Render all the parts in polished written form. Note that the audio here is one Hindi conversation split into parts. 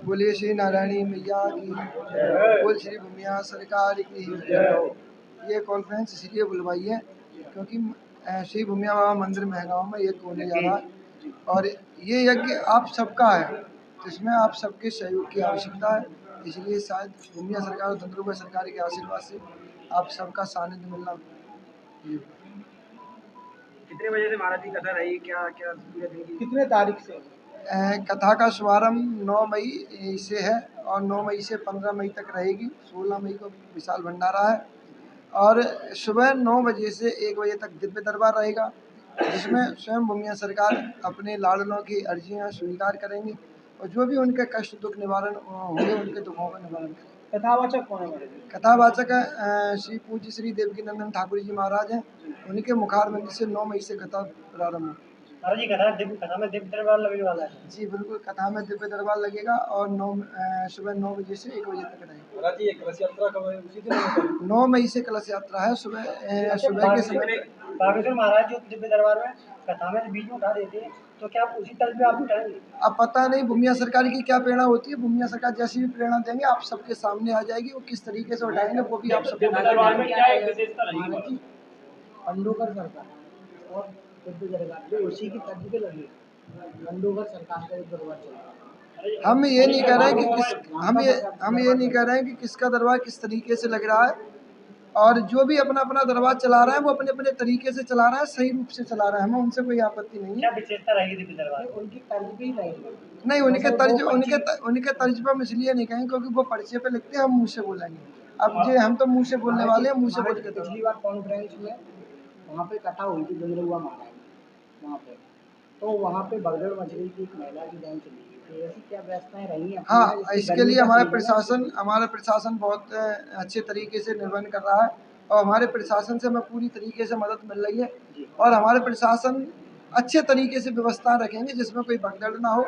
बोलिए श्री नारायणी मैया की, बोल श्री भूमिया सरकार की। ये कॉन्फ्रेंस इसलिए बुलवाई है क्योंकि श्री भूमिया बाबा मंदिर महगांव में यज्ञ होने जा रहा है और ये यज्ञ आप सबका है, तो इसमें आप सबके सहयोग की आवश्यकता है। इसलिए शायद भूमिया सरकार और तंत्रुका सरकार के आशीर्वाद से आप सबका सानिध्य मिलना। कितने बजे से महाराज जी कथा रही, क्या क्या कितने तारीख से? कथा का शुभारंभ 9 मई से है और 9 मई से 15 मई तक रहेगी। 16 मई को विशाल भंडारा है और सुबह 9 बजे से 1 बजे तक दिव्य दरबार रहेगा, जिसमें स्वयं भूमिया सरकार अपने लाडलों की अर्जियां स्वीकार करेंगी और जो भी उनके कष्ट दुख निवारण होंगे उनके दुखों का निवारण करेंगे। कथावाचक कौन है? कथावाचक श्री पूज्य श्री देवकीनंदन ठाकुर जी महाराज हैं। उनके मुखारबिंद से 9 मई से कथा प्रारंभ होगी। महाराज जी कथा में दिव्य दरबार लगने वाला है? जी बिल्कुल, कथा में दिव्य दरबार लगेगा और सुबह 9 बजे से 1 बजे तक रहेगा। महाराज जी कलश यात्रा कब है? उसी दिन 9 मई से कलश यात्रा है सुबह के समय। बागेश्वर महाराज जो दिव्य दरबार में कथा में बीच में उठा देते हैं, तो क्या आप उसी तर्ज पे आप उठाएंगे? अब पता नहीं भूमिया सरकार की क्या प्रेरणा होती है। भूमिया सरकार जैसी भी प्रेरणा देंगे आप सबके सामने आ जाएगी, वो किस तरीके से उठाएंगे वो भी आप सबको दरबार में क्या एक विशेषता रहेगी? पंडोकर सरकार और दिव्य दरबार जो उसी की तर्ज पे लगी, पंडोकर सरकार का दरबार चल रहा है। हम ये नहीं कह रहे हैं कि हम ये नहीं कह रहे हैं कि किसका दरबार किस तरीके से लग रहा है, और जो भी अपना अपना दरबार चला रहा है वो अपने अपने तरीके से चला रहा है, सही रूप से चला रहा है, हमें उनसे कोई आपत्ति नहीं है। क्या विशेषता रहेगी दिव्य दरबार? उनकी तर्ज पे ही रहेगी। नहीं, उनके तर्ज पर हम इसलिए नहीं कहेंगे क्योंकि वो पर्चे पे लिखते हैं, हम मुँह से बोलेंगे। अब ये हम तो मुँह से बोलने वाले हैं, मुँह से बोल के। पिछली बार कॉन्फ्रेंस में वहाँ पे कथा हुई थी गंगरुआ महाराज वहाँ पे, तो वहाँ पे भगदड़ मच रही थी, एक महिला की जान चली गई, तो ऐसी क्या व्यवस्थाएं रही हैं? हाँ, इसके लिए हमारा प्रशासन बहुत अच्छे तरीके से निर्वहन कर रहा है और हमारे प्रशासन से हमें पूरी तरीके से मदद मिल रही है और हमारे प्रशासन अच्छे तरीके से व्यवस्था रखेंगे जिसमें कोई भगदड़ ना हो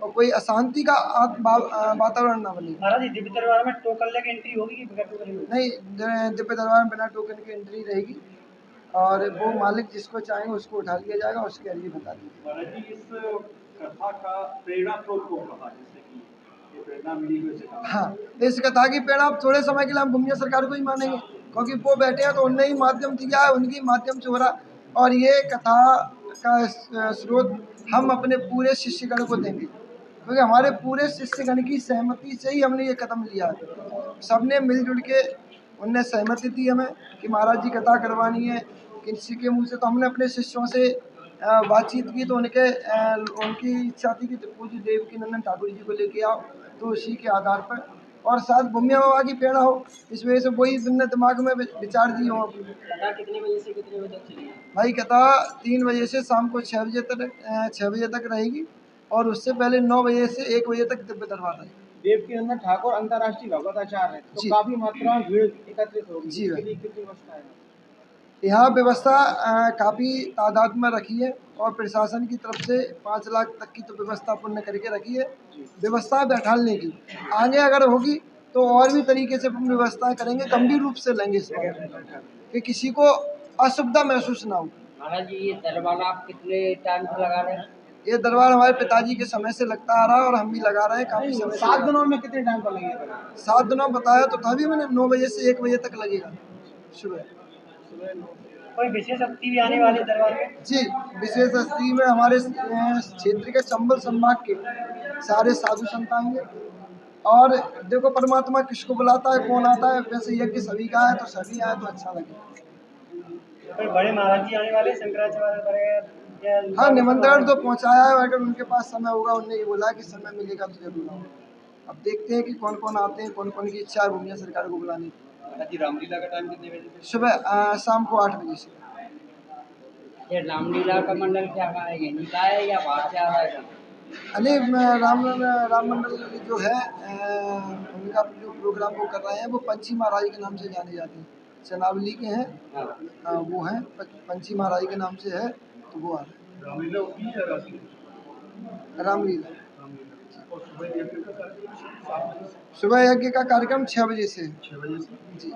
और कोई अशांति का वातावरण ना बने। महाराज दिव्य दरबार में टोकन लेके एंट्री होगी कि बगैर टोकन? नहीं, दिव्य दरबार में बिना टोकन के एंट्री रहेगी और वो मालिक जिसको चाहेंगे उसको उठा लिया जाएगा, उसकी अर्जी बता दी। महाराज जी इस कथा का प्रेरणा स्रोत कौन रहा, जिससे कि ये प्रेरणा मिली हुई? हाँ, इस कथा की प्रेरणा थोड़े समय के लिए हम भूमिया सरकार को ही मानेंगे क्योंकि वो बैठे हैं तो उनने ही माध्यम दिया है, उनके माध्यम से हो रहा, और ये कथा का स्रोत हम अपने पूरे शिष्यगण को देंगे क्योंकि हमारे पूरे शिष्यगण की सहमति से ही हमने ये कदम लिया है। सबने मिलजुल के उनने सहमति दी हमें कि महाराज जी कथा करवानी है किसी के मुँह से, तो हमने अपने शिष्यों से बातचीत की तो उनकी इच्छा थी कि पूज्य देवकीनंदन ठाकुर जी को लेके आओ, तो उसी के आधार पर और साथ भूमिया बाबा की प्रेरणा हो, इस वजह से वही तुमने दिमाग में विचार दी हो। कथा कितने बजे से कितने बजे तक चलेगी? भाई कथा 3 बजे से शाम को 6 बजे तक रहेगी और उससे पहले 9 बजे से 1 बजे तक दिव्य दरबार रहेगी। देवकीनंदन ठाकुर अंतर्राष्ट्रीय भगवताचार्य है, तो काफी मात्रा में भीड़ एकत्रित होगी। जी भाई, कितनी व्यवस्था है यहाँ? व्यवस्था काफ़ी तादाद में रखी है और प्रशासन की तरफ से 5 लाख तक की तो व्यवस्था पूर्ण करके रखी है। व्यवस्था बैठालने की आगे अगर होगी तो और भी तरीके से हम व्यवस्थाएं करेंगे, गंभीर रूप से लेंगे इस बात कि किसी को असुविधा महसूस ना हो। महाराज जी ये दरबार आप कितने टाइम से लगा रहे हैं? ये दरबार हमारे पिताजी के समय से लगता आ रहा है और हम भी लगा रहे हैं काफ़ी समय। 7 दिनों में कितने टाइम पर लगेगा? 7 दिनों बताया तो था भी मैंने, 9 बजे से 1 बजे तक लगेगा सुबह। कोई विशेष हस्ती भी आने वाली दरबार में? जी, विशेष हस्ती में हमारे क्षेत्र के चंबल संभाग के सारे साधु संत आएंगे और देखो परमात्मा किसको बुलाता है, कौन आता है, वैसे यज्ञ सभी का है तो सभी आए तो अच्छा लगे। कोई बड़े महाराज जी आने वाले शंकराचार्य? हाँ, निमंत्रण तो पहुंचाया है, अगर उनके पास समय होगा उन्होंने ये बोला कि समय मिलेगा तो जरूर आऊंगा। अब देखते हैं कि कौन कौन आते हैं, कौन कौन की इच्छा है भूमिया सरकार को बुलाने की। जी रामलीला का टाइम कितने बजे? सुबह शाम को 8 बजे से। ये रामलीला का मंडल क्या निकाय है या बाहर से आ रहा है? अरे राम मंडल जो है उनका जो प्रोग्राम वो कर रहे हैं वो पंची महाराज के नाम से जाने जाते हैं, चनावली के हैं। वो हैं पंची महाराज के नाम से है तो वो आ रहे हैं। रामलीला सुबह यज्ञ का कार्यक्रम 6 बजे से जी,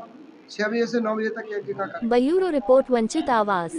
6 बजे से 9 बजे तक यज्ञ का कार्यक्रम। ब्यूरो रिपोर्ट वंचित आवाज।